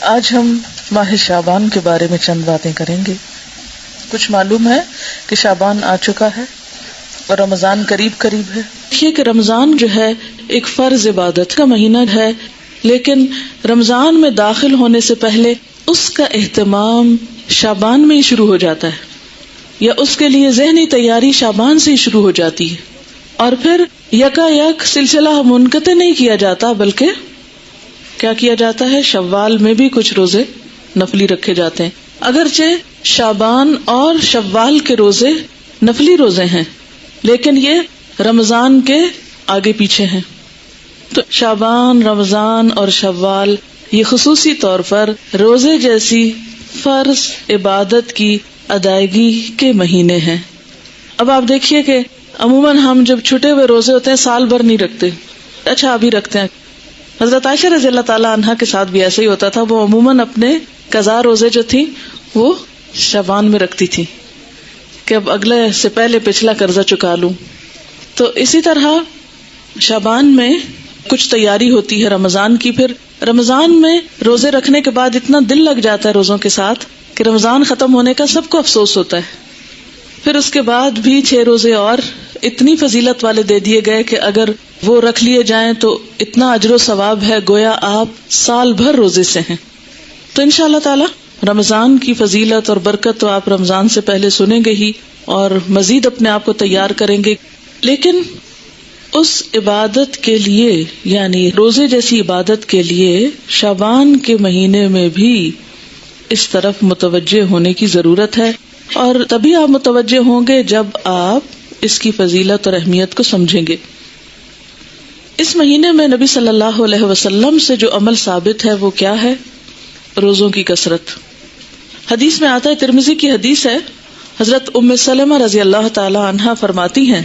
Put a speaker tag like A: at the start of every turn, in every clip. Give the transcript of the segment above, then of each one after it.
A: آج ہم ماہ شعبان کے بارے میں چند باتیں کریں گے. کچھ معلوم ہے کہ شعبان آ چکا ہے اور رمضان قریب قریب ہے. دیکھیے کہ رمضان جو ہے ایک فرض عبادت کا مہینہ ہے، لیکن رمضان میں داخل ہونے سے پہلے اس کا اہتمام شعبان میں ہی شروع ہو جاتا ہے، یا اس کے لیے ذہنی تیاری شعبان سے ہی شروع ہو جاتی ہے، اور پھر یکا یک سلسلہ منقطع نہیں کیا جاتا، بلکہ کیا کیا جاتا ہے، شوال میں بھی کچھ روزے نفلی رکھے جاتے ہیں. اگرچہ شعبان اور شوال کے روزے نفلی روزے ہیں، لیکن یہ رمضان کے آگے پیچھے ہیں. تو شعبان، رمضان اور شوال یہ خصوصی طور پر روزے جیسی فرض عبادت کی ادائیگی کے مہینے ہیں. اب آپ دیکھیے کہ عموماً ہم جب چھٹے ہوئے روزے ہوتے ہیں سال بھر نہیں رکھتے، اچھا ابھی رکھتے ہیں. حضرت عائشہ رضی اللہ تعالیٰ عنہا کے ساتھ بھی ایسا ہی ہوتا تھا. وہ عموماً اپنے قضا روزے جو تھی وہ شعبان میں رکھتی تھی کہ اب اگلے سے پہلے پچھلا قرضہ چکا لوں. تو اسی طرح شعبان میں کچھ تیاری ہوتی ہے رمضان کی. پھر رمضان میں روزے رکھنے کے بعد اتنا دل لگ جاتا ہے روزوں کے ساتھ کہ رمضان ختم ہونے کا سب کو افسوس ہوتا ہے. پھر اس کے بعد بھی 6 روزے اور اتنی فضیلت والے دے دیے گئے کہ اگر وہ رکھ لیے جائیں تو اتنا اجر و ثواب ہے گویا آپ سال بھر روزے سے ہیں. تو انشاءاللہ تعالی رمضان کی فضیلت اور برکت تو آپ رمضان سے پہلے سنیں گے ہی، اور مزید اپنے آپ کو تیار کریں گے. لیکن اس عبادت کے لیے، یعنی روزے جیسی عبادت کے لیے شعبان کے مہینے میں بھی اس طرف متوجہ ہونے کی ضرورت ہے، اور تبھی آپ متوجہ ہوں گے جب آپ اس کی فضیلت اور اہمیت کو سمجھیں گے. اس مہینے میں نبی صلی اللہ علیہ وسلم سے جو عمل ثابت ہے وہ کیا ہے؟ روزوں کی کثرت. حدیث میں آتا ہے، ترمذی کی حدیث ہے، حضرت ام سلمہ رضی اللہ تعالی عنہا فرماتی ہیں،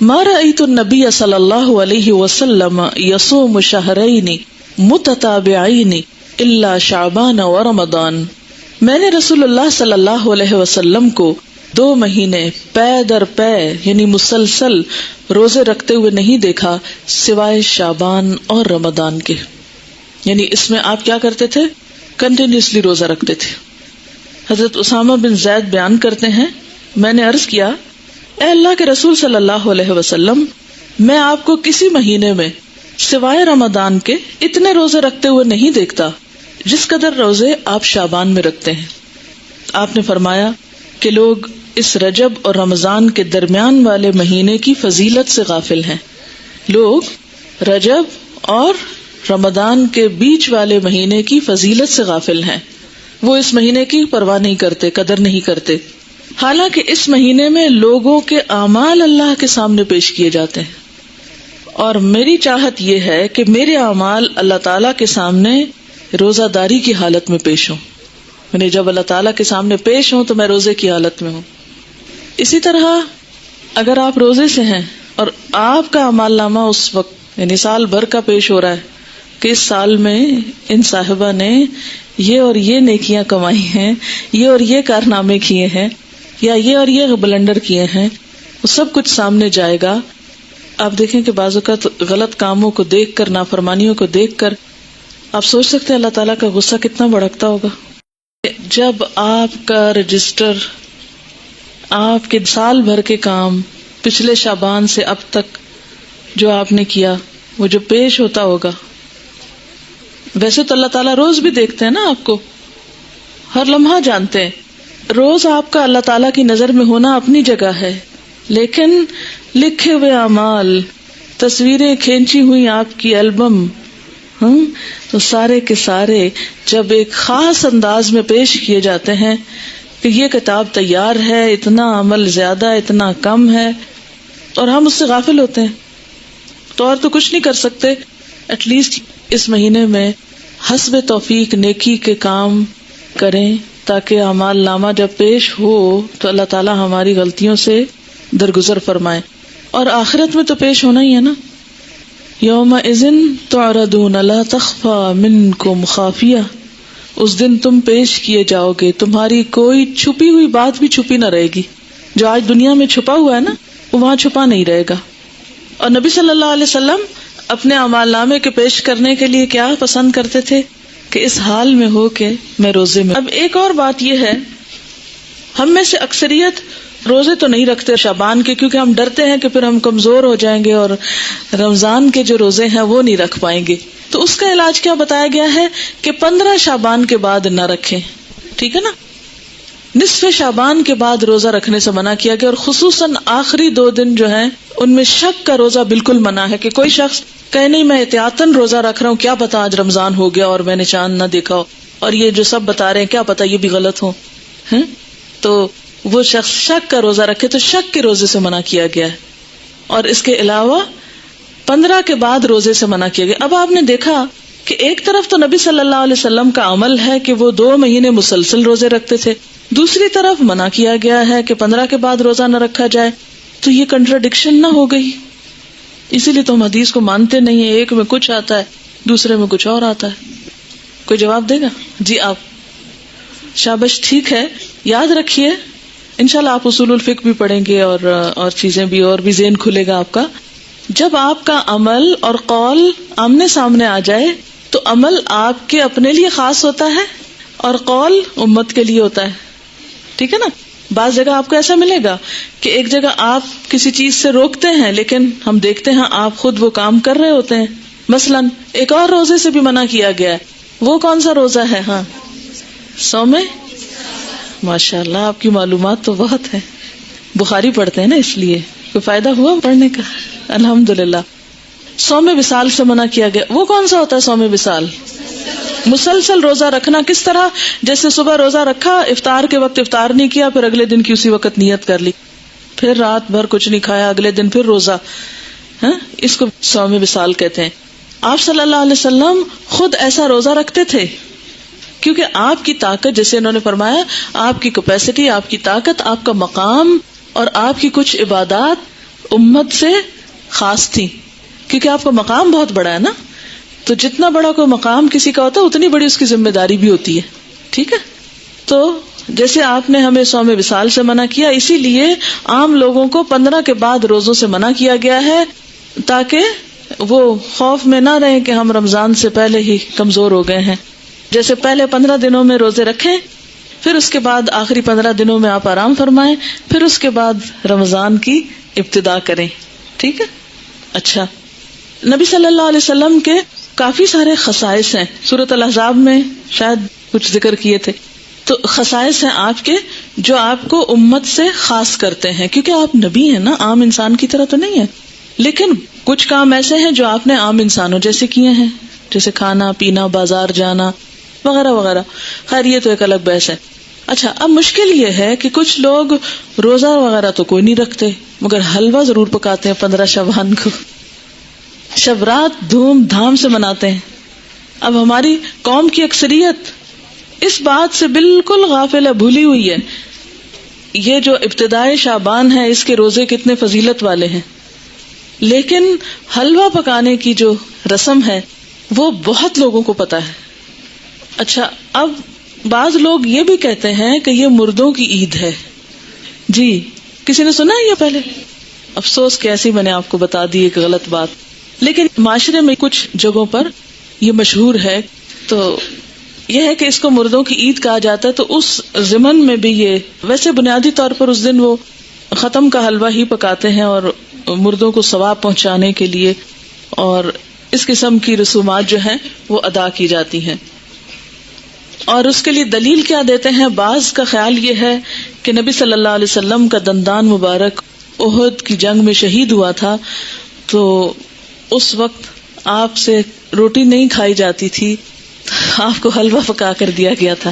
A: ما رأیت النبی صلی اللہ علیہ وسلم یصوم شہرین متتابعین الا شعبان و رمضان. میں نے رسول اللہ صلی اللہ علیہ وسلم کو 2 مہینے پے در پے یعنی مسلسل روزے رکھتے ہوئے نہیں دیکھا سوائے شعبان اور رمضان کے. یعنی اس میں آپ کیا کرتے تھے؟ کنٹینیوسلی روزہ رکھتے تھے. حضرت اسامہ بن زید بیان کرتے ہیں، میں نے عرض کیا، اے اللہ کے رسول صلی اللہ علیہ وسلم، میں آپ کو کسی مہینے میں سوائے رمضان کے اتنے روزے رکھتے ہوئے نہیں دیکھتا جس قدر روزے آپ شعبان میں رکھتے ہیں. آپ نے فرمایا کہ لوگ اس رجب اور رمضان کے درمیان والے مہینے کی فضیلت سے غافل ہیں. لوگ رجب اور رمضان کے بیچ والے مہینے کی فضیلت سے غافل ہیں. وہ اس مہینے کی پرواہ نہیں کرتے، قدر نہیں کرتے، حالانکہ اس مہینے میں لوگوں کے اعمال اللہ کے سامنے پیش کیے جاتے ہیں. اور میری چاہت یہ ہے کہ میرے اعمال اللہ تعالیٰ کے سامنے روزہ داری کی حالت میں پیش ہوں. یعنی جب اللہ تعالیٰ کے سامنے پیش ہوں تو میں روزے کی حالت میں ہوں. اسی طرح اگر آپ روزے سے ہیں اور آپ کا اعمال نامہ اس وقت یعنی سال بھر کا پیش ہو رہا ہے کہ اس سال میں ان صاحبہ نے یہ اور یہ نیکیاں کمائی ہیں، یہ اور یہ کارنامے کیے ہیں، یا یہ اور یہ بلنڈر کیے ہیں، وہ سب کچھ سامنے جائے گا. آپ دیکھیں کہ بعض اوقات غلط کاموں کو دیکھ کر، نافرمانیوں کو دیکھ کر آپ سوچ سکتے ہیں اللہ تعالیٰ کا غصہ کتنا بھڑکتا ہوگا. جب آپ کا رجسٹر، آپ کے سال بھر کے کام پچھلے شعبان سے اب تک جو آپ نے کیا وہ جو پیش ہوتا ہوگا. ویسے تو اللہ تعالیٰ روز بھی دیکھتے ہیں نا، آپ کو ہر لمحہ جانتے ہیں. روز آپ کا اللہ تعالیٰ کی نظر میں ہونا اپنی جگہ ہے، لیکن لکھے ہوئے اعمال، تصویریں کھینچی ہوئی آپ کی البم، تو سارے کے سارے جب ایک خاص انداز میں پیش کیے جاتے ہیں کہ یہ کتاب تیار ہے، اتنا عمل زیادہ، اتنا کم ہے، اور ہم اس سے غافل ہوتے ہیں تو اور تو کچھ نہیں کر سکتے. ایٹ لیسٹ اس مہینے میں حسب توفیق نیکی کے کام کریں تاکہ اعمال نامہ جب پیش ہو تو اللہ تعالیٰ ہماری غلطیوں سے درگزر فرمائے. اور آخرت میں تو پیش ہونا ہی ہے نا. یومئذ تعرضون لا تخفی منکم خافیہ، اس دن تم پیش کیے جاؤ گے، تمہاری کوئی چھپی ہوئی بات بھی چھپی نہ رہے گی. جو آج دنیا میں چھپا ہوا ہے نا وہ وہاں چھپا نہیں رہے گا. اور نبی صلی اللہ علیہ وسلم اپنے اعمال نامے کے پیش کرنے کے لیے کیا پسند کرتے تھے کہ اس حال میں ہو کہ میں روزے میں. اب ایک اور بات یہ ہے، ہم میں سے اکثریت روزے تو نہیں رکھتے شعبان کے، کیونکہ ہم ڈرتے ہیں کہ پھر ہم کمزور ہو جائیں گے اور رمضان کے جو روزے ہیں وہ نہیں رکھ پائیں گے. تو اس کا علاج کیا بتایا گیا ہے کہ 15 شعبان کے بعد نہ رکھیں. ٹھیک ہے نا، نصف شعبان کے بعد روزہ رکھنے سے منع کیا گیا، اور خصوصاً آخری 2 دن جو ہیں ان میں شک کا روزہ بالکل منع ہے، کہ کوئی شخص کہے نہیں میں احتیاطاً روزہ رکھ رہا ہوں، کیا پتا آج رمضان ہو گیا اور میں نے چاند نہ دیکھا ہو، اور یہ جو سب بتا رہے ہیں کیا پتا یہ بھی غلط ہو. تو وہ شخص شک کا روزہ رکھے تو شک کے روزے سے منع کیا گیا ہے. اور اس کے علاوہ 15 کے بعد روزے سے منع کیا گیا. اب آپ نے دیکھا کہ ایک طرف تو نبی صلی اللہ علیہ وسلم کا عمل ہے کہ وہ 2 مہینے مسلسل روزے رکھتے تھے، دوسری طرف منع کیا گیا ہے کہ 15 کے بعد روزہ نہ رکھا جائے. تو یہ کنٹراڈکشن نہ ہو گئی؟ اسی لیے تو ہم حدیث کو مانتے نہیں ہیں، ایک میں کچھ آتا ہے دوسرے میں کچھ اور آتا ہے. کوئی جواب دے گا؟ جی آپ. شابش، ٹھیک ہے، یاد رکھیے انشاءاللہ آپ اصول الفقہ بھی پڑھیں گے اور چیزیں بھی، اور بھی ذہن کھلے گا آپ کا. جب آپ کا عمل اور قول آمنے سامنے آ جائے تو عمل آپ کے اپنے لیے خاص ہوتا ہے اور قول امت کے لیے ہوتا ہے. ٹھیک ہے نا؟ بعض جگہ آپ کو ایسا ملے گا کہ ایک جگہ آپ کسی چیز سے روکتے ہیں لیکن ہم دیکھتے ہیں آپ خود وہ کام کر رہے ہوتے ہیں. مثلاً ایک اور روزے سے بھی منع کیا گیا ہے. وہ کون سا روزہ ہے؟ ہاں، صوم. ماشاء اللہ آپ کی معلومات تو بہت ہیں. بخاری پڑھتے ہیں نا، اس لیے کوئی فائدہ ہوا پڑھنے کا؟ الحمدللہ. صوم وصال سے منع کیا گیا. وہ کون سا ہوتا ہے صوم وصال؟ مسلسل روزہ رکھنا. کس طرح؟ جیسے صبح روزہ رکھا، افطار کے وقت افطار نہیں کیا، پھر اگلے دن کی اسی وقت نیت کر لی، پھر رات بھر کچھ نہیں کھایا، اگلے دن پھر روزہ. اس کو صوم وصال کہتے ہیں. آپ صلی اللہ علیہ وسلم خود ایسا روزہ رکھتے تھے کیونکہ آپ کی طاقت، جیسے انہوں نے فرمایا، آپ کی کیپیسٹی، آپ کی طاقت، آپ کا مقام اور آپ کی کچھ عبادات امت سے خاص تھی، کیونکہ آپ کا مقام بہت بڑا ہے نا. تو جتنا بڑا کوئی مقام کسی کا ہوتا ہے اتنی بڑی اس کی ذمہ داری بھی ہوتی ہے. ٹھیک ہے؟ تو جیسے آپ نے ہمیں صوم وصال سے منع کیا، اسی لیے عام لوگوں کو 15 کے بعد روزوں سے منع کیا گیا ہے، تاکہ وہ خوف میں نہ رہیں کہ ہم رمضان سے پہلے ہی کمزور ہو گئے ہیں. جیسے پہلے 15 دنوں میں روزے رکھیں، پھر اس کے بعد آخری 15 دنوں میں آپ آرام فرمائیں، پھر اس کے بعد رمضان کی ابتدا کریں. ٹھیک ہے؟ اچھا، نبی صلی اللہ علیہ وسلم کے کافی سارے خصائص ہیں. سورۃ الاحزاب میں شاید کچھ ذکر کیے تھے. تو خصائص ہیں آپ کے جو آپ کو امت سے خاص کرتے ہیں، کیونکہ آپ نبی ہیں نا، عام انسان کی طرح تو نہیں ہے. لیکن کچھ کام ایسے ہیں جو آپ نے عام انسانوں جیسے کیے ہیں، جیسے کھانا پینا، بازار جانا وغیرہ وغیرہ. خیر یہ تو ایک الگ بحث ہے. اچھا، اب مشکل یہ ہے کہ کچھ لوگ روزہ وغیرہ تو کوئی نہیں رکھتے مگر حلوہ ضرور پکاتے ہیں 15 شعبان کو، شب رات دھوم دھام سے مناتے ہیں. اب ہماری قوم کی اکثریت اس بات سے بالکل غافل ہے، بھولی ہوئی ہے. یہ جو ابتدائے شعبان ہے اس کے روزے کتنے فضیلت والے ہیں، لیکن حلوہ پکانے کی جو رسم ہے وہ بہت لوگوں کو پتا ہے. اچھا، اب بعض لوگ یہ بھی کہتے ہیں کہ یہ مردوں کی عید ہے. جی، کسی نے سنا ہے یہ پہلے؟ افسوس کہ ایسی میں نے آپ کو بتا دی ایک غلط بات. لیکن معاشرے میں کچھ جگہوں پر یہ مشہور ہے. تو یہ ہے کہ اس کو مردوں کی عید کہا جاتا ہے. تو اس ضمن میں بھی یہ ویسے بنیادی طور پر اس دن وہ ختم کا حلوہ ہی پکاتے ہیں اور مردوں کو ثواب پہنچانے کے لیے، اور اس قسم کی رسومات جو ہیں وہ ادا کی جاتی ہیں. اور اس کے لیے دلیل کیا دیتے ہیں؟ بعض کا خیال یہ ہے کہ نبی صلی اللہ علیہ وسلم کا دندان مبارک احد کی جنگ میں شہید ہوا تھا، تو اس وقت آپ سے روٹی نہیں کھائی جاتی تھی، آپ کو حلوہ پکا کر دیا گیا تھا.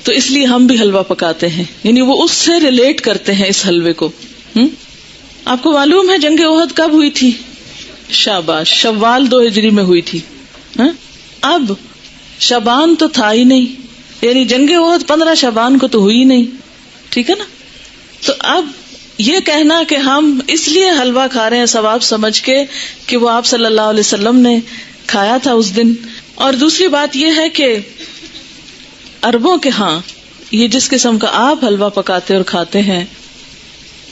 A: تو اس لیے ہم بھی حلوہ پکاتے ہیں، یعنی وہ اس سے ریلیٹ کرتے ہیں اس حلوے کو. آپ کو معلوم ہے جنگ احد کب ہوئی تھی؟ شاباش، شوال 2 ہجری میں ہوئی تھی. اب شعبان تو تھا ہی نہیں، یعنی جنگ احد 15 شعبان کو تو ہوئی نہیں. ٹھیک ہے نا؟ تو اب یہ کہنا کہ ہم اس لیے حلوہ کھا رہے ہیں ثواب سمجھ کے کہ وہ آپ صلی اللہ علیہ وسلم نے کھایا تھا اس دن. اور دوسری بات یہ ہے کہ عربوں کے ہاں یہ جس قسم کا آپ حلوہ پکاتے اور کھاتے ہیں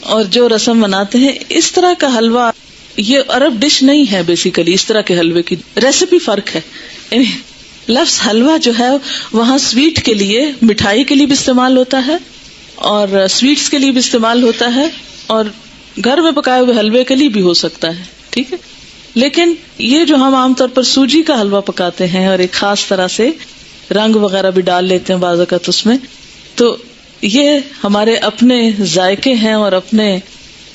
A: اور جو رسم مناتے ہیں، اس طرح کا حلوہ یہ عرب ڈش نہیں ہے بیسیکلی. اس طرح کے حلوے کی ریسیپی فرق ہے. یعنی لفظ حلوہ جو ہے وہاں سویٹ کے لیے، مٹھائی کے لیے بھی استعمال ہوتا ہے اور سویٹس کے لیے بھی استعمال ہوتا ہے اور گھر میں پکائے ہوئے حلوے کے لیے بھی ہو سکتا ہے. ٹھیک ہے. لیکن یہ جو ہم عام طور پر سوجی کا حلوہ پکاتے ہیں اور ایک خاص طرح سے رنگ وغیرہ بھی ڈال لیتے ہیں بعض اوقات اس میں، تو یہ ہمارے اپنے ذائقے ہیں اور اپنے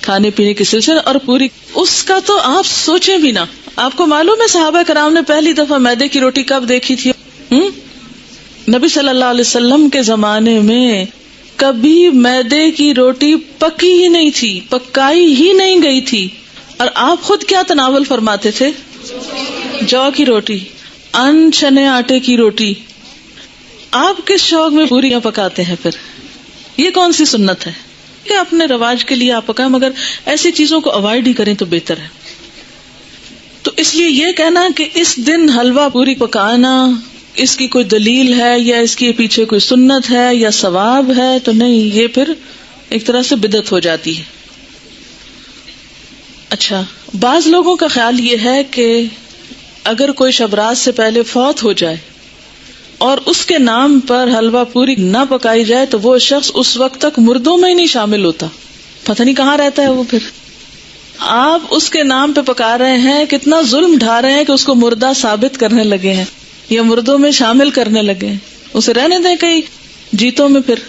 A: کھانے پینے کے سلسلے. اور پوری اس کا تو آپ سوچیں بھی نہ. آپ کو معلوم ہے صحابہ کرام نے پہلی دفعہ میدے کی روٹی کب دیکھی تھی؟ نبی صلی اللہ علیہ وسلم کے زمانے میں کبھی میدے کی روٹی پکی ہی نہیں تھی، پکائی ہی نہیں گئی تھی. اور آپ خود کیا تناول فرماتے تھے؟ جو کی روٹی، ان چنے آٹے کی روٹی. آپ کس شوق میں پوریاں پکاتے ہیں پھر؟ یہ کون سی سنت ہے کہ اپنے رواج کے لیے آپ پکائیں، مگر ایسی چیزوں کو اوائڈ ہی کریں تو بہتر ہے. تو اس لیے یہ کہنا کہ اس دن حلوہ پوری پکانا اس کی کوئی دلیل ہے یا اس کے پیچھے کوئی سنت ہے یا ثواب ہے، تو نہیں، یہ پھر ایک طرح سے بدعت ہو جاتی ہے. اچھا، بعض لوگوں کا خیال یہ ہے کہ اگر کوئی شب رات سے پہلے فوت ہو جائے اور اس کے نام پر حلوہ پوری نہ پکائی جائے تو وہ شخص اس وقت تک مردوں میں ہی نہیں شامل ہوتا. پتہ نہیں کہاں رہتا ہے وہ. پھر آپ اس کے نام پہ پکا رہے ہیں، کتنا ظلم ڈھا رہے ہیں کہ اس کو مردہ ثابت کرنے لگے ہیں یا مردوں میں شامل کرنے لگے ہیں. اسے رہنے دیں کئی جیتوں میں. پھر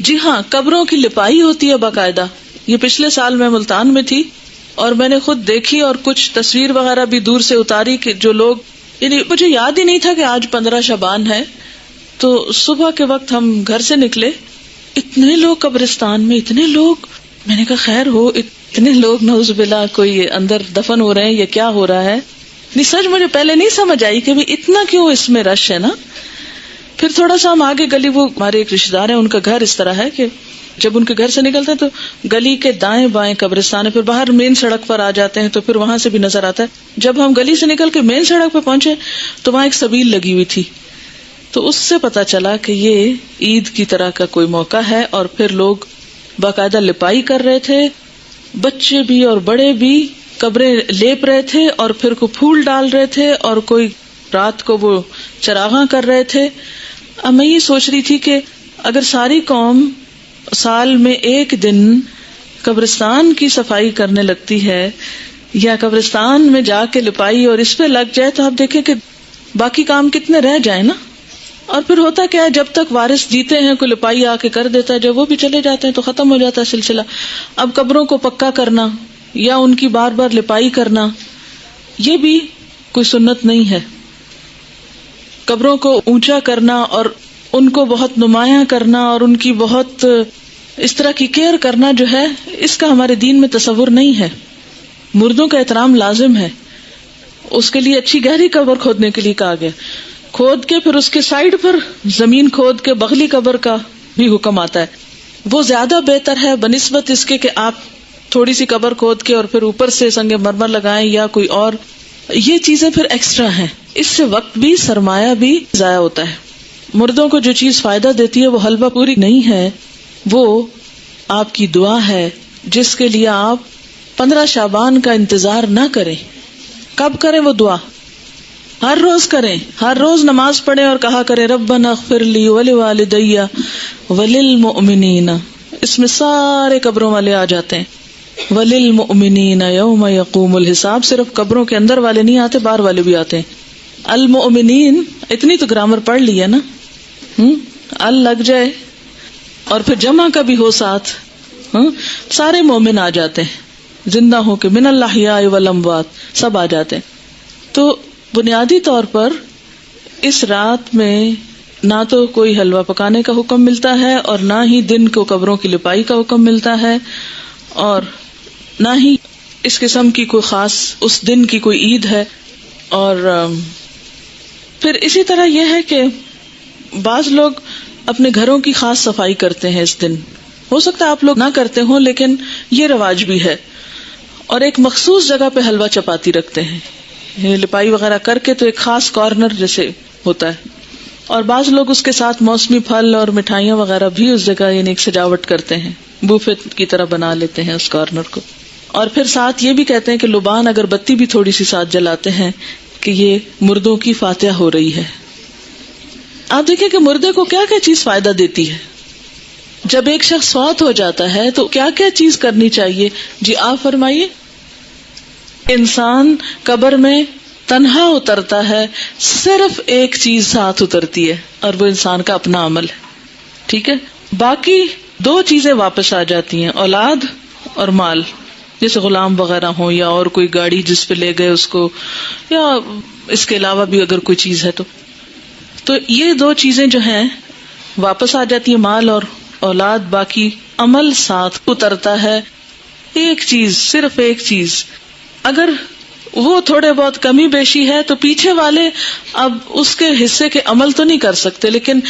A: جی ہاں، قبروں کی لپائی ہوتی ہے باقاعدہ. یہ پچھلے سال میں ملتان میں تھی اور میں نے خود دیکھی اور کچھ تصویر وغیرہ بھی دور سے اتاری کہ جو لوگ، یعنی مجھے یاد ہی نہیں تھا کہ آج 15 شعبان ہے. تو صبح کے وقت ہم گھر سے نکلے، اتنے لوگ قبرستان میں، اتنے لوگ. میں نے کہا خیر ہو، اتنے لوگ نعوذ باللہ کوئی اندر دفن ہو رہے ہیں یا کیا ہو رہا ہے. نہیں، سچ مجھے پہلے نہیں سمجھ آئی کہ اتنا کیوں اس میں رش ہے نا. پھر تھوڑا سا ہم آگے گلی، وہ ہمارے ایک رشتے دار ہیں، ان کا گھر اس طرح ہے کہ جب ان کے گھر سے نکلتے ہیں تو گلی کے دائیں بائیں قبرستان ہے، پھر باہر مین سڑک پر آ جاتے ہیں تو پھر وہاں سے بھی نظر آتا ہے. جب ہم گلی سے نکل کے مین سڑک پہ پہنچے تو وہاں ایک سبیل لگی ہوئی تھی، تو اس سے پتا چلا کہ یہ عید کی طرح کا کوئی موقع ہے. اور پھر لوگ باقاعدہ لپائی کر رہے تھے، بچے بھی اور بڑے بھی قبریں لیپ رہے تھے اور پھر کو پھول ڈال رہے تھے اور کوئی رات کو وہ چراغاں کر رہے تھے. اب میں یہ سوچ رہی تھی کہ اگر ساری قوم سال میں ایک دن قبرستان کی صفائی کرنے لگتی ہے یا قبرستان میں جا کے لپائی اور اس پہ لگ جائے تو آپ دیکھیں کہ باقی کام کتنے رہ جائیں نا. اور پھر ہوتا کیا ہے، جب تک وارث جیتے ہیں کوئی لپائی آ کے کر دیتا ہے، جب وہ بھی چلے جاتے ہیں تو ختم ہو جاتا ہے سلسلہ. اب قبروں کو پکا کرنا یا ان کی بار بار لپائی کرنا یہ بھی کوئی سنت نہیں ہے. قبروں کو اونچا کرنا اور ان کو بہت نمایاں کرنا اور ان کی بہت اس طرح کی کیئر کرنا جو ہے، اس کا ہمارے دین میں تصور نہیں ہے. مردوں کا احترام لازم ہے، اس کے لیے اچھی گہری قبر کھودنے کے لیے کہا گیا، کھود کے پھر اس کے سائڈ پر زمین کھود کے بغلی قبر کا بھی حکم آتا ہے. وہ زیادہ بہتر ہے بنسبت اس کے کہ آپ تھوڑی سی قبر کھود کے اور پھر اوپر سے سنگ مرمر لگائیں یا کوئی اور. یہ چیزیں پھر ایکسٹرا ہیں، اس سے وقت بھی سرمایہ بھی ضائع ہوتا ہے. مردوں کو جو چیز فائدہ دیتی ہے وہ حلوہ پوری نہیں ہے، وہ آپ کی دعا ہے جس کے لیے آپ 15 شعبان کا انتظار نہ کریں. کب کریں وہ دعا؟ ہر روز کریں، ہر روز نماز پڑھیں اور کہا کریں ربنا اغفر لی ولوالدی وللمؤمنین. اس میں سارے قبروں والے آ جاتے ہیں. وللمؤمنین یوم یقوم الحساب. صرف قبروں کے اندر والے نہیں آتے، باہر والے بھی آتے ہیں. المؤمنین، اتنی تو گرامر پڑھ لی ہے نا. ال لگ جائے اور پھر جمع کا بھی ہو ساتھ، سارے مومن آ جاتے ہیں، زندہ ہو کے، من الاحیاء والاموات سب آ جاتے ہیں. تو بنیادی طور پر اس رات میں نہ تو کوئی حلوہ پکانے کا حکم ملتا ہے اور نہ ہی دن کو قبروں کی لپائی کا حکم ملتا ہے اور نہ ہی اس قسم کی کوئی خاص اس دن کی کوئی عید ہے. اور پھر اسی طرح یہ ہے کہ بعض لوگ اپنے گھروں کی خاص صفائی کرتے ہیں اس دن. ہو سکتا ہے آپ لوگ نہ کرتے ہوں لیکن یہ رواج بھی ہے. اور ایک مخصوص جگہ پہ حلوہ چپاتی رکھتے ہیں، لپائی وغیرہ کر کے، تو ایک خاص کارنر جیسے ہوتا ہے. اور بعض لوگ اس کے ساتھ موسمی پھل اور مٹھائیاں وغیرہ بھی اس جگہ یعنی ایک سجاوٹ کرتے ہیں، بوفے کی طرح بنا لیتے ہیں اس کارنر کو. اور پھر ساتھ یہ بھی کہتے ہیں کہ لبان اگر بتی بھی تھوڑی سی ساتھ جلاتے ہیں کہ یہ مردوں کی فاتحہ ہو رہی ہے. آپ دیکھیں کہ مردے کو کیا کیا چیز فائدہ دیتی ہے. جب ایک شخص فوت ہو جاتا ہے تو کیا کیا چیز کرنی چاہیے؟ جی آپ فرمائیے. انسان قبر میں تنہا اترتا ہے، صرف ایک چیز ساتھ اترتی ہے اور وہ انسان کا اپنا عمل ہے. ٹھیک ہے، باقی دو چیزیں واپس آ جاتی ہیں، اولاد اور مال، جیسے غلام وغیرہ ہوں یا اور کوئی گاڑی جس پہ لے گئے اس کو، یا اس کے علاوہ بھی اگر کوئی چیز ہے تو یہ دو چیزیں جو ہیں واپس آ جاتی ہیں، مال اور اولاد. باقی عمل ساتھ اترتا ہے. ایک چیز، صرف ایک چیز، اگر وہ تھوڑے بہت کمی بیشی ہے تو پیچھے والے اب اس کے حصے کے عمل تو نہیں کر سکتے، لیکن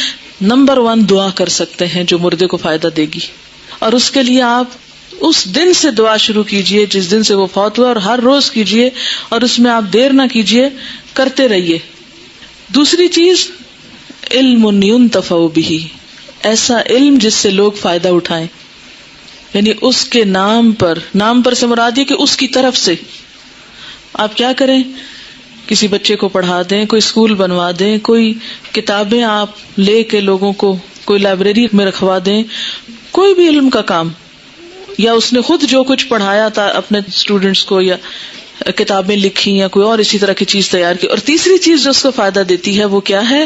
A: نمبر 1 دعا کر سکتے ہیں جو مردے کو فائدہ دے گی. اور اس کے لیے آپ اس دن سے دعا شروع کیجئے جس دن سے وہ فوت ہوا، اور ہر روز کیجئے، اور اس میں آپ دیر نہ کیجئے، کرتے رہیے. دوسری چیز، علم ينتفع به، ایسا علم جس سے لوگ فائدہ اٹھائیں، یعنی اس کے نام پر سے مراد یہ کہ اس کی طرف سے. آپ کیا کریں؟ کسی بچے کو پڑھا دیں، کوئی اسکول بنوا دیں، کوئی کتابیں آپ لے کے لوگوں کو کوئی لائبریری میں رکھوا دیں، کوئی بھی علم کا کام، یا اس نے خود جو کچھ پڑھایا تھا اپنے اسٹوڈنٹس کو، یا کتابیں لکھی، یا کوئی اور اسی طرح کی چیز تیار کی. اور تیسری چیز جو اس کو فائدہ دیتی ہے وہ کیا ہے؟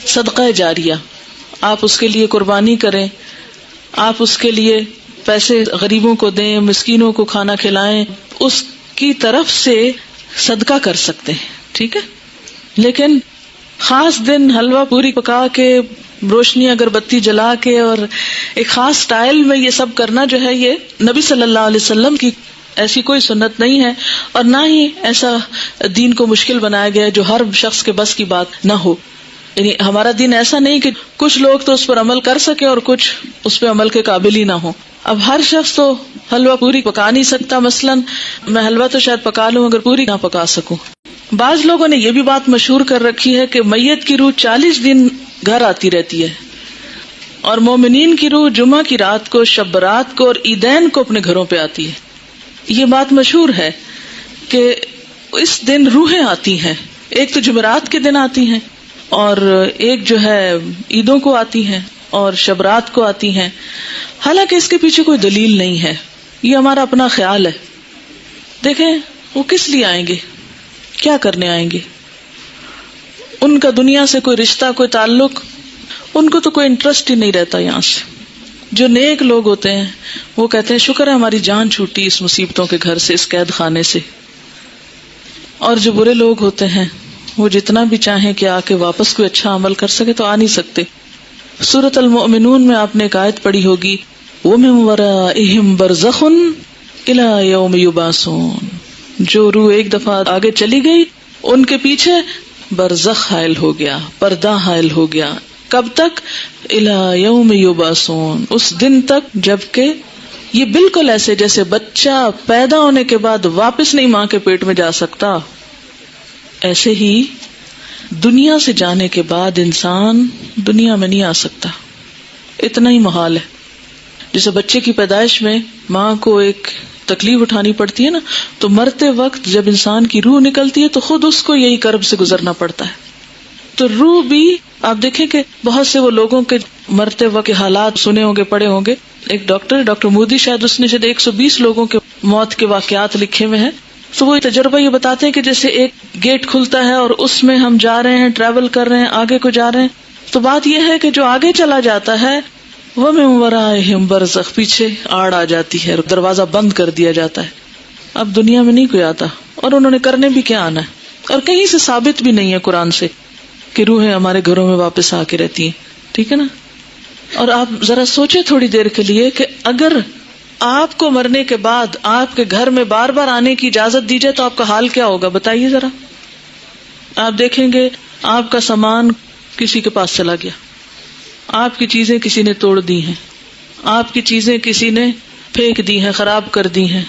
A: صدقہ جاریہ. آپ اس کے لیے قربانی کریں، آپ اس کے لیے پیسے غریبوں کو دیں، مسکینوں کو کھانا کھلائیں، اس کی طرف سے صدقہ کر سکتے ہیں. ٹھیک ہے، لیکن خاص دن حلوہ پوری پکا کے، روشنی اگربتی جلا کے، اور ایک خاص سٹائل میں یہ سب کرنا جو ہے، یہ نبی صلی اللہ علیہ وسلم کی ایسی کوئی سنت نہیں ہے، اور نہ ہی ایسا دین کو مشکل بنایا گیا ہے جو ہر شخص کے بس کی بات نہ ہو. یعنی ہمارا دین ایسا نہیں کہ کچھ لوگ تو اس پر عمل کر سکیں اور کچھ اس پہ عمل کے قابل ہی نہ ہو. اب ہر شخص تو حلوہ پوری پکا نہیں سکتا. مثلا میں حلوہ تو شاید پکا لوں اگر پوری نہ پکا سکوں. بعض لوگوں نے یہ بھی بات مشہور کر رکھی ہے کہ میت کی روح 40 دن گھر آتی رہتی ہے، اور مومنین کی روح جمعہ کی رات کو، شب برات کو اور عیدین کو اپنے گھروں پہ آتی ہے. یہ بات مشہور ہے کہ اس دن روحیں آتی ہیں. ایک تو جمعرات کے دن آتی ہیں، اور ایک جو ہے عیدوں کو آتی ہیں، اور شبرات کو آتی ہیں. حالانکہ اس کے پیچھے کوئی دلیل نہیں ہے، یہ ہمارا اپنا خیال ہے. دیکھیں وہ کس لیے آئیں گے، کیا کرنے آئیں گے؟ ان کا دنیا سے کوئی رشتہ، کوئی تعلق، ان کو تو کوئی انٹرسٹ ہی نہیں رہتا یہاں سے. جو نیک لوگ ہوتے ہیں وہ کہتے ہیں شکر ہے ہماری جان چھوٹی اس مصیبتوں کے گھر سے، اس قید خانے سے. اور جو برے لوگ ہوتے ہیں وہ جتنا بھی چاہیں کہ آ کے واپس کوئی اچھا عمل کر سکے تو آ نہیں سکتے. سورۃ المؤمنون میں آپ نے ایک آیت پڑھی ہوگی، وَمِن وَرَائِهِمْ بَرْزَخٌ إِلَى يَوْمِ يُبْعَثُونَ. جو روح ایک دفعہ آگے چلی گئی، ان کے پیچھے برزخ حائل ہو گیا، پردہ حائل ہو گیا. کب تک؟ إِلَى يَوْمِ يُبْعَثُونَ، اس دن تک جبکہ یہ بالکل ایسے جیسے بچہ پیدا ہونے کے بعد واپس نہیں ماں کے پیٹ میں جا سکتا، ایسے ہی دنیا سے جانے کے بعد انسان دنیا میں نہیں آ سکتا. اتنا ہی محال ہے. جیسے بچے کی پیدائش میں ماں کو ایک تکلیف اٹھانی پڑتی ہے نا، تو مرتے وقت جب انسان کی روح نکلتی ہے تو خود اس کو یہی کرب سے گزرنا پڑتا ہے. تو روح بھی آپ دیکھیں کہ بہت سے وہ لوگوں کے مرتے وقت کے حالات سنے ہوں گے، پڑھے ہوں گے. ایک ڈاکٹر مودی شاید اس نے 120 لوگوں کے موت کے واقعات لکھے ہوئے ہیں. تو وہ تجربہ یہ بتاتے ہیں کہ جیسے ایک گیٹ کھلتا ہے اور اس میں ہم جا رہے ہیں، ٹریول کر رہے ہیں، آگے کو جا رہے ہیں. تو بات یہ ہے کہ جو آگے چلا جاتا ہے وہ مِن وَرَائِهِمْ بَرْزَخ، پیچھے آڑ آ جاتی ہے، دروازہ بند کر دیا جاتا ہے. اب دنیا میں نہیں کوئی آتا، اور انہوں نے کرنے بھی کیا آنا ہے. اور کہیں سے ثابت بھی نہیں ہے قرآن سے کہ روحیں ہمارے گھروں میں واپس آ کے رہتی ہیں. ٹھیک ہے نا. اور آپ ذرا سوچیں تھوڑی دیر کے لیے کہ اگر آپ کو مرنے کے بعد آپ کے گھر میں بار بار آنے کی اجازت دی جائے تو آپ کا حال کیا ہوگا، بتائیے ذرا. آپ دیکھیں گے آپ کا سامان کسی کے پاس چلا گیا، آپ کی چیزیں کسی نے توڑ دی ہیں، آپ کی چیزیں کسی نے پھینک دی ہیں، خراب کر دی ہیں.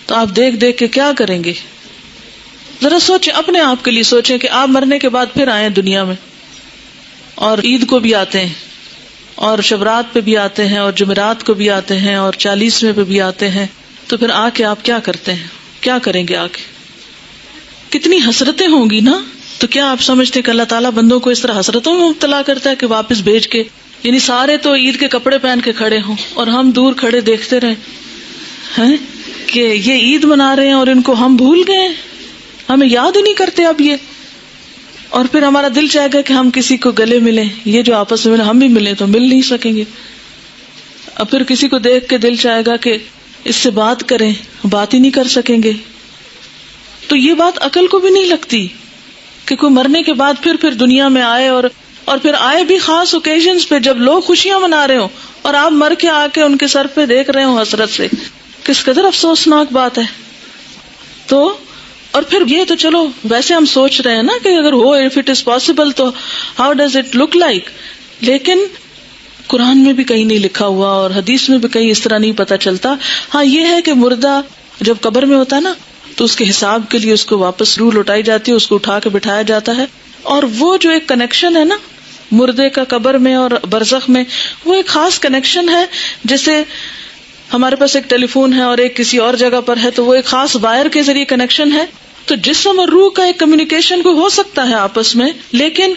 A: تو آپ دیکھ دیکھ کے کیا کریں گے؟ ذرا سوچیں، اپنے آپ کے لیے سوچیں کہ آپ مرنے کے بعد پھر آئیں دنیا میں، اور عید کو بھی آتے ہیں، اور شبرات پہ بھی آتے ہیں، اور جمعرات کو بھی آتے ہیں، اور 40ویں پہ بھی آتے ہیں. تو پھر آ کے آپ کیا کرتے ہیں؟ کیا کریں گے؟ آ کے کتنی حسرتیں ہوں گی نا. تو کیا آپ سمجھتے ہیں کہ اللہ تعالیٰ بندوں کو اس طرح حسرتوں میں مبتلا کرتا ہے کہ واپس بھیج کے، یعنی سارے تو عید کے کپڑے پہن کے کھڑے ہوں اور ہم دور کھڑے دیکھتے رہیں ہیں کہ یہ عید منا رہے ہیں اور ان کو ہم بھول گئے، ہمیں یاد ہی نہیں کرتے اب یہ. اور پھر ہمارا دل چاہے گا کہ ہم کسی کو گلے ملیں، یہ جو آپس میں ہم بھی ملیں تو مل نہیں سکیں گے. اب پھر کسی کو دیکھ کے دل چاہے گا کہ اس سے بات کریں، بات ہی نہیں کر سکیں گے. تو یہ بات عقل کو بھی نہیں لگتی کہ کوئی مرنے کے بعد پھر دنیا میں آئے اور پھر آئے بھی خاص اوکیزنز پہ جب لوگ خوشیاں منا رہے ہوں اور آپ مر کے آ کے ان کے سر پہ دیکھ رہے ہوں حسرت سے. کس قدر افسوسناک بات ہے. تو اور پھر یہ تو چلو ویسے ہم سوچ رہے ہیں نا کہ اگر ہو اف اٹ از پاسبل تو how does it look like, لیکن قرآن میں بھی کہیں نہیں لکھا ہوا اور حدیث میں بھی کہیں اس طرح نہیں پتا چلتا. ہاں یہ ہے کہ مردہ جب قبر میں ہوتا ہے نا تو اس کے حساب کے لیے اس کو واپس روح لوٹائی جاتی ہے، اس کو اٹھا کے بٹھایا جاتا ہے. اور وہ جو ایک کنیکشن ہے نا مردے کا قبر میں اور برزخ میں، وہ ایک خاص کنیکشن ہے. جیسے ہمارے پاس ایک ٹیلی فون ہے اور ایک کسی اور جگہ پر ہے تو وہ ایک خاص وائر کے ذریعے کنیکشن ہے. تو جسم اور روح کا ایک کمیونیکیشن کو ہو سکتا ہے آپس میں، لیکن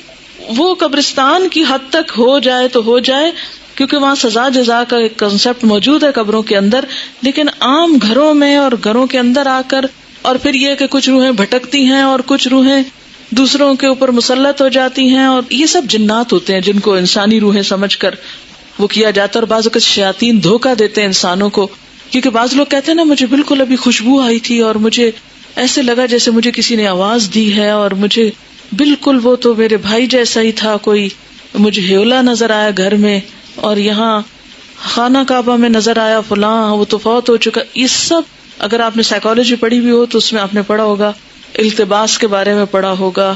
A: وہ قبرستان کی حد تک ہو جائے تو ہو جائے، کیونکہ وہاں سزا جزا کا ایک کنسپٹ موجود ہے قبروں کے اندر. لیکن عام گھروں میں اور گھروں کے اندر آ کر اور پھر یہ کہ کچھ روحیں بھٹکتی ہیں اور کچھ روحیں دوسروں کے اوپر مسلط ہو جاتی ہیں، اور یہ سب جنات ہوتے ہیں جن کو انسانی روحیں سمجھ کر وہ کیا جاتا ہے. اور بعض اوقات شیاطین دھوکہ دیتے ہیں انسانوں کو، کیونکہ بعض لوگ کہتے ہیں نا مجھے بالکل ابھی خوشبو آئی تھی اور مجھے ایسے لگا جیسے مجھے کسی نے آواز دی ہے، اور مجھے بالکل وہ تو میرے بھائی جیسا ہی تھا، کوئی مجھے ہیولا نظر آیا گھر میں، اور یہاں خانہ کعبہ میں نظر آیا فلاں وہ تو فوت ہو چکا. یہ سب اگر آپ نے سائیکالوجی پڑھی ہوئی ہو تو اس میں آپ نے پڑھا ہوگا، التباس کے بارے میں پڑھا ہوگا،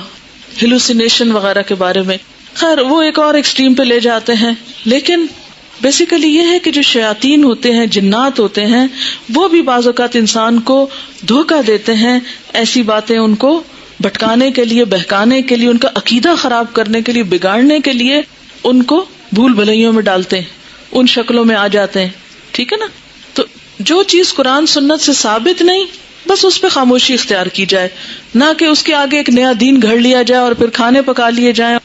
A: ہیلوسینیشن وغیرہ کے بارے میں. خیر وہ ایک اور ایکسٹریم پہ لے جاتے ہیں. لیکن بیسیکلی یہ ہے کہ جو شیاطین ہوتے ہیں، جنات ہوتے ہیں، وہ بھی بعض اوقات انسان کو دھوکہ دیتے ہیں، ایسی باتیں ان کو بھٹکانے کے لیے، بہکانے کے لیے، ان کا عقیدہ خراب کرنے کے لیے، بگاڑنے کے لیے ان کو بھول بھلائیوں میں ڈالتے ہیں، ان شکلوں میں آ جاتے ہیں. ٹھیک ہے نا. تو جو چیز قرآن سنت سے ثابت نہیں بس اس پہ خاموشی اختیار کی جائے، نہ کہ اس کے آگے ایک نیا دین گھڑ لیا جائے اور پھر کھانے پکا لیے جائیں.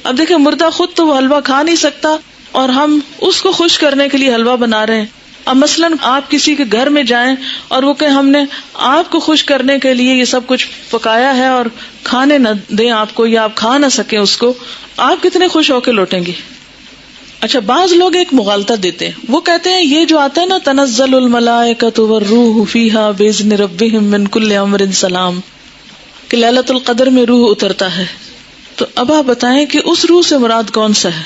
A: اب دیکھیں مردہ خود تو وہ حلوہ کھا نہیں سکتا اور ہم اس کو خوش کرنے کے لیے حلوہ بنا رہے ہیں. اب مثلاً آپ کسی کے گھر میں جائیں اور وہ کہ ہم نے آپ کو خوش کرنے کے لیے یہ سب کچھ پکایا ہے اور کھانے نہ دیں آپ کو، یا آپ کھا نہ سکیں اس کو، آپ کتنے خوش ہو کے لوٹیں گے؟ اچھا بعض لوگ ایک مغالطہ دیتے ہیں، وہ کہتے ہیں یہ جو آتا ہے نا تنزل الملائکۃ والروح فیہا باذن ربہم من کل امر سلام، کہ لیلۃ القدر میں روح اترتا ہے. تو اب آپ بتائیں کہ اس روح سے مراد کون سا ہے؟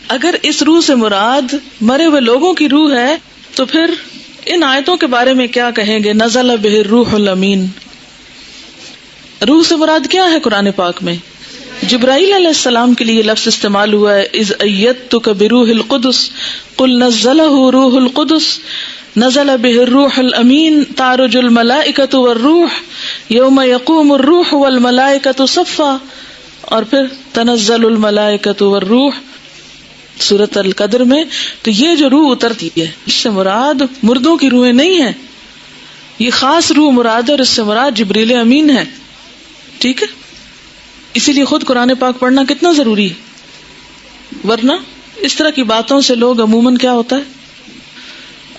A: اگر اس روح سے مراد مرے ہوئے لوگوں کی روح ہے تو پھر ان آیتوں کے بارے میں کیا کہیں گے؟ نزل بہ الروح الامین. روح سے مراد کیا ہے قرآن پاک میں؟ جبرائیل علیہ السلام کے لیے یہ لفظ استعمال ہوا ہے، اذ ایدتک بروح القدس قل نزلہ روح القدس نزل بہ الروح الامین تعرج الملائکۃ والروح یوم یقوم الروح والملائکۃ صفا. اور پھر تنزل الملائکۃ والروح سورۃ القدر میں. تو یہ جو روح اترتی ہے اس سے مراد مردوں کی روحیں نہیں ہیں، یہ خاص روح مراد ہے اور اس سے مراد جبریل امین ہے. ٹھیک ہے. اسی لیے خود قرآن پاک پڑھنا کتنا ضروری ہے، ورنہ اس طرح کی باتوں سے لوگ عموماً کیا ہوتا ہے.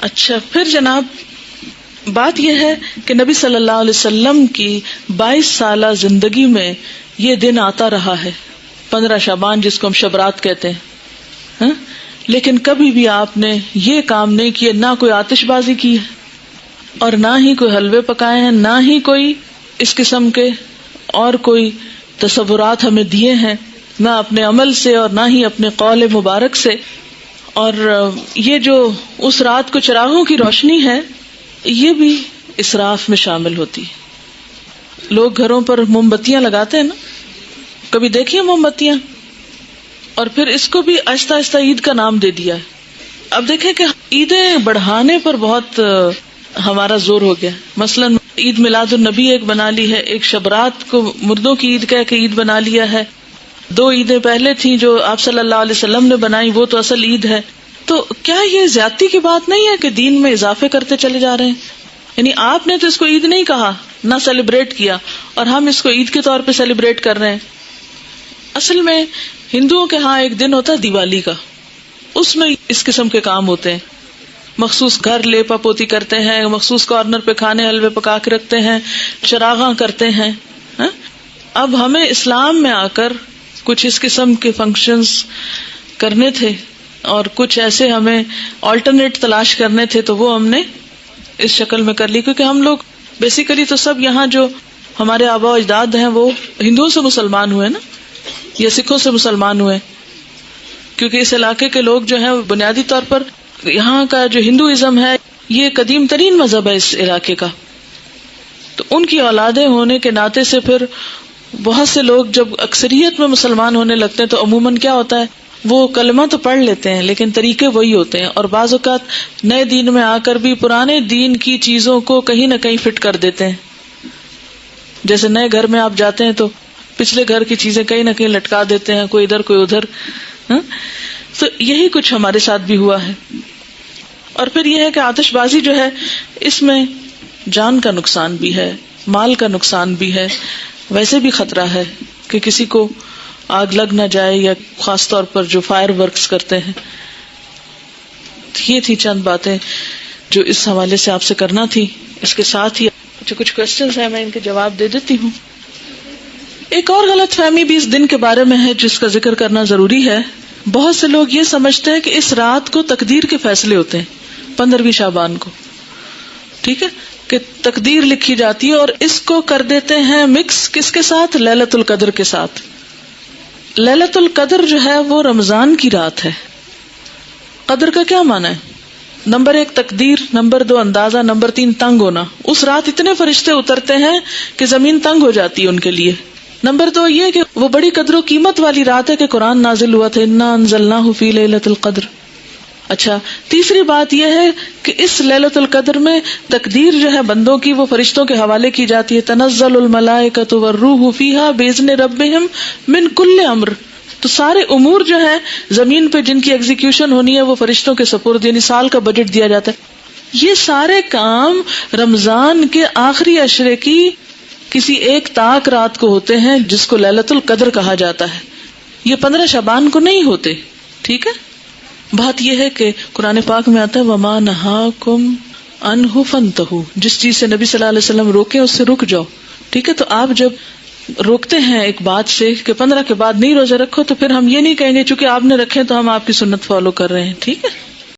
A: اچھا پھر جناب بات یہ ہے کہ نبی صلی اللہ علیہ وسلم کی 22 سالہ زندگی میں یہ دن آتا رہا ہے 15 شعبان جس کو ہم شبرات کہتے ہیں، لیکن کبھی بھی آپ نے یہ کام نہیں کیے، نہ کوئی آتش بازی کی ہے اور نہ ہی کوئی حلوے پکائے ہیں، نہ ہی کوئی اس قسم کے اور کوئی تصورات ہمیں دیے ہیں، نہ اپنے عمل سے اور نہ ہی اپنے قول مبارک سے. اور یہ جو اس رات کو چراغوں کی روشنی ہے یہ بھی اسراف میں شامل ہوتی ہے. لوگ گھروں پر موم بتیاں لگاتے ہیں نا، کبھی دیکھیے موم بتیاں، اور پھر اس کو بھی آہستہ آہستہ عید کا نام دے دیا ہے. اب دیکھیں کہ عیدیں بڑھانے پر بہت ہمارا زور ہو گیا. مثلاً عید میلاد النبی ایک بنا لی ہے، ایک شبرات کو مردوں کی عید کہہ کے عید بنا لیا ہے. 2 عیدیں پہلے تھیں جو آپ صلی اللہ علیہ وسلم نے بنائی، وہ تو اصل عید ہے. تو کیا یہ زیادتی کی بات نہیں ہے کہ دین میں اضافے کرتے چلے جا رہے ہیں؟ یعنی آپ نے تو اس کو عید نہیں کہا، نہ سیلیبریٹ کیا، اور ہم اس کو عید کے طور پہ سیلیبریٹ کر رہے ہیں. اصل میں ہندوؤں کے ہاں ایک دن ہوتا ہے دیوالی کا، اس میں اس قسم کے کام ہوتے ہیں. مخصوص گھر لیپا پوتی کرتے ہیں، مخصوص کارنر پہ کھانے حلوے پکا کے رکھتے ہیں، چراغاں کرتے ہیں. اب ہمیں اسلام میں آ کر کچھ اس قسم کے فنکشنز کرنے تھے اور کچھ ایسے ہمیں آلٹرنیٹ تلاش کرنے تھے، تو وہ ہم نے اس شکل میں کر لی. کیونکہ ہم لوگ بیسیکلی تو سب یہاں جو ہمارے آبا و اجداد ہیں وہ ہندوؤں سے مسلمان ہوئے نا، یا سکھوں سے مسلمان ہوئے، کیونکہ اس علاقے کے لوگ جو ہیں بنیادی طور پر یہاں کا جو ہندوازم ہے یہ قدیم ترین مذہب ہے اس علاقے کا. تو ان کی اولادیں ہونے کے ناطے سے پھر بہت سے لوگ جب اکثریت میں مسلمان ہونے لگتے ہیں تو عموماً کیا ہوتا ہے، وہ کلمہ تو پڑھ لیتے ہیں لیکن طریقے وہی ہوتے ہیں، اور بعض اوقات نئے دین میں آ کر بھی پرانے دین کی چیزوں کو کہیں نہ کہیں فٹ کر دیتے ہیں. جیسے نئے گھر میں آپ جاتے ہیں تو پچھلے گھر کی چیزیں کہیں نہ کہیں لٹکا دیتے ہیں، کوئی ادھر کوئی ادھر. تو یہی کچھ ہمارے ساتھ بھی ہوا ہے. اور پھر یہ ہے کہ آتش بازی جو ہے اس میں جان کا نقصان بھی ہے، مال کا نقصان بھی ہے، ویسے بھی خطرہ ہے کہ کسی کو آگ لگ نہ جائے، یا خاص طور پر جو فائر ورکس کرتے ہیں. یہ تھی چند باتیں جو اس حوالے سے آپ سے کرنا تھی. اس کے ساتھ ہی جو کچھ کوشچنز ہیں میں ان کے جواب دے دیتی ہوں. ایک اور غلط فہمی بھی اس دن کے بارے میں ہے جس کا ذکر کرنا ضروری ہے. بہت سے لوگ یہ سمجھتے ہیں کہ اس رات کو تقدیر کے فیصلے ہوتے ہیں، 15ویں شعبان کو، ٹھیک ہے، کہ تقدیر لکھی جاتی ہے، اور اس کو کر دیتے ہیں مکس کس کے ساتھ؟ لیلۃ القدر کے ساتھ. لیلۃ القدر جو ہے وہ رمضان کی رات ہے. قدر کا کیا معنی ہے؟ نمبر 1 تقدیر، نمبر 2 اندازہ، نمبر 3 تنگ ہونا. اس رات اتنے فرشتے اترتے ہیں کہ زمین تنگ ہو جاتی ہے ان کے لیے. نمبر 2 یہ کہ وہ بڑی قدر و قیمت والی رات ہے کہ قرآن نازل ہوا تھا، انا انزلناہ فی لیلۃ القدر. اچھا، تیسری بات یہ ہے کہ اس لیلۃ القدر میں تقدیر جو ہے بندوں کی وہ فرشتوں کے حوالے کی جاتی ہے. تنزل الملائکۃ والروح فیہا باذن ربہم من کل امر. تو سارے امور جو ہیں زمین پہ جن کی ایگزیکیوشن ہونی ہے وہ فرشتوں کے سپرد، یعنی سال کا بجٹ دیا جاتا ہے. یہ سارے کام رمضان کے آخری عشرے کی کسی ایک طاق رات کو ہوتے ہیں جس کو لیلۃ القدر کہا جاتا ہے. یہ 15 شعبان کو نہیں ہوتے، ٹھیک ہے. بات یہ ہے کہ قرآن پاک میں آتا ہے وما نہاکم عنہ فانتہوا، جس چیز سے نبی صلی اللہ علیہ وسلم روکے اس سے رک جاؤ، ٹھیک ہے. تو آپ جب روکتے ہیں ایک بات سے کہ 15 کے بعد نہیں روزے رکھو، تو پھر ہم یہ نہیں کہیں گے چونکہ آپ نے رکھے تو ہم آپ کی سنت فالو کر رہے ہیں، ٹھیک ہے.